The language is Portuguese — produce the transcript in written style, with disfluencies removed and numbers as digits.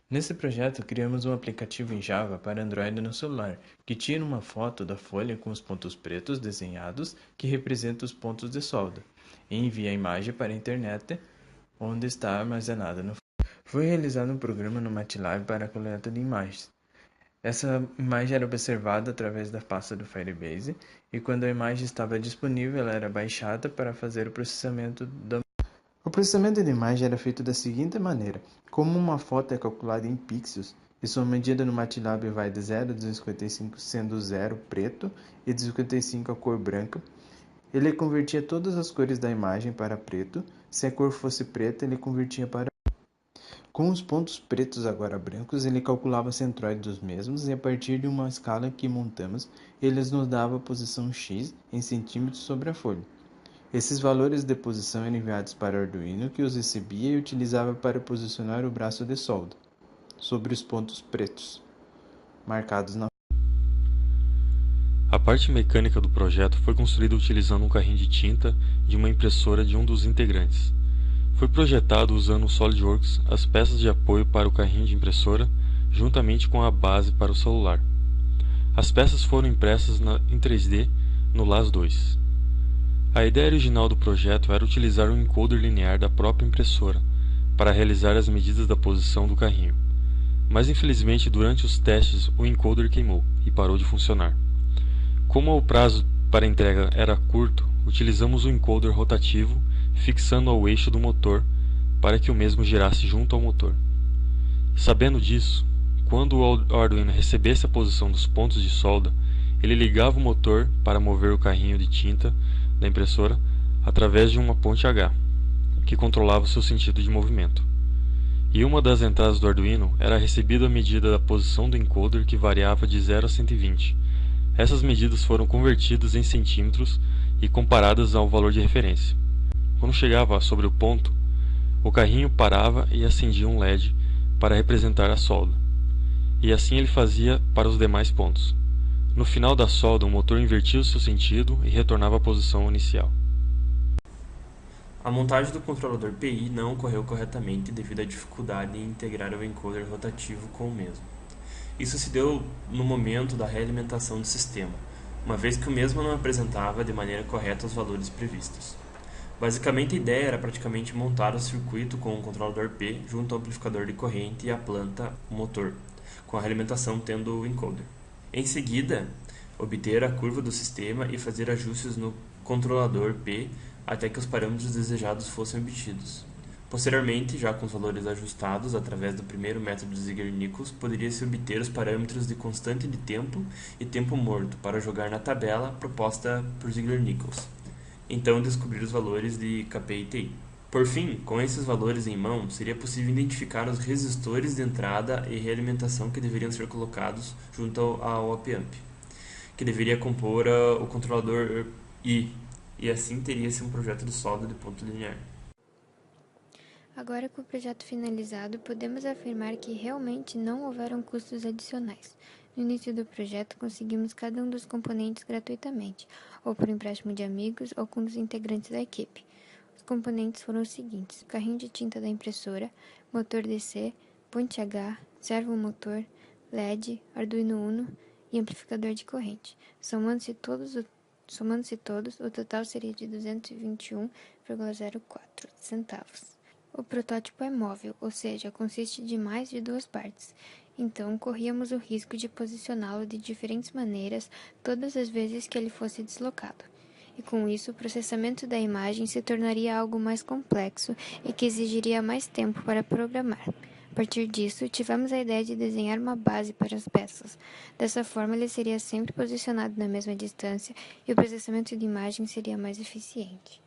Nesse projeto, criamos um aplicativo em Java para Android no celular, que tira uma foto da folha com os pontos pretos desenhados que representam os pontos de solda, e envia a imagem para a internet, onde está armazenada no. Foi realizado um programa no MATLAB para a coleta de imagens. Essa imagem era observada através da pasta do Firebase, e quando a imagem estava disponível, ela era baixada para fazer o processamento da. O processamento de imagem era feito da seguinte maneira: como uma foto é calculada em pixels e sua medida no MATLAB vai de 0 a 255, sendo 0 preto e 255 a cor branca, ele convertia todas as cores da imagem para preto. Se a cor fosse preta, ele convertia para. Com os pontos pretos agora brancos, ele calculava a centroide dos mesmos e a partir de uma escala que montamos, eles nos dava a posição x em centímetros sobre a folha. Esses valores de posição eram enviados para o Arduino, que os recebia e utilizava para posicionar o braço de solda sobre os pontos pretos marcados na. A parte mecânica do projeto foi construída utilizando um carrinho de tinta de uma impressora de um dos integrantes. Foi projetado usando o SolidWorks as peças de apoio para o carrinho de impressora, juntamente com a base para o celular. As peças foram impressas em 3D no LAS2. A ideia original do projeto era utilizar um encoder linear da própria impressora para realizar as medidas da posição do carrinho. Mas infelizmente durante os testes o encoder queimou e parou de funcionar. Como o prazo para entrega era curto, utilizamos o encoder rotativo fixando ao eixo do motor para que o mesmo girasse junto ao motor. Sabendo disso, quando o Arduino recebesse a posição dos pontos de solda, ele ligava o motor para mover o carrinho de tinta da impressora através de uma ponte H, que controlava o seu sentido de movimento. E uma das entradas do Arduino era recebida a medida da posição do encoder, que variava de 0 a 120. Essas medidas foram convertidas em centímetros e comparadas ao valor de referência. Quando chegava sobre o ponto, o carrinho parava e acendia um LED para representar a solda. E assim ele fazia para os demais pontos. No final da solda, o motor invertia o seu sentido e retornava à posição inicial. A montagem do controlador PI não ocorreu corretamente devido à dificuldade em integrar o encoder rotativo com o mesmo. Isso se deu no momento da realimentação do sistema, uma vez que o mesmo não apresentava de maneira correta os valores previstos. Basicamente a ideia era praticamente montar o circuito com o controlador P junto ao amplificador de corrente e a planta, o motor, com a realimentação tendo o encoder. Em seguida, obter a curva do sistema e fazer ajustes no controlador P até que os parâmetros desejados fossem obtidos. Posteriormente, já com os valores ajustados através do primeiro método de Ziegler-Nichols, poderia-se obter os parâmetros de constante de tempo e tempo morto para jogar na tabela proposta por Ziegler-Nichols. Então descobrir os valores de Kp e Ti. Por fim, com esses valores em mão, seria possível identificar os resistores de entrada e realimentação que deveriam ser colocados junto ao op-amp, que deveria compor o controlador I, e assim teria-se um projeto de solda de ponto linear. Agora, com o projeto finalizado, podemos afirmar que realmente não houveram custos adicionais. No início do projeto, conseguimos cada um dos componentes gratuitamente, ou por empréstimo de amigos ou com os integrantes da equipe. Os componentes foram os seguintes: carrinho de tinta da impressora, motor DC, ponte H, servomotor, LED, Arduino Uno e amplificador de corrente. Somando-se todos, o total seria de 221,04 centavos. O protótipo é móvel, ou seja, consiste de mais de 2 partes. Então, corríamos o risco de posicioná-lo de diferentes maneiras todas as vezes que ele fosse deslocado. E com isso, o processamento da imagem se tornaria algo mais complexo e que exigiria mais tempo para programar. A partir disso, tivemos a ideia de desenhar uma base para as peças. Dessa forma, ele seria sempre posicionado na mesma distância e o processamento de imagem seria mais eficiente.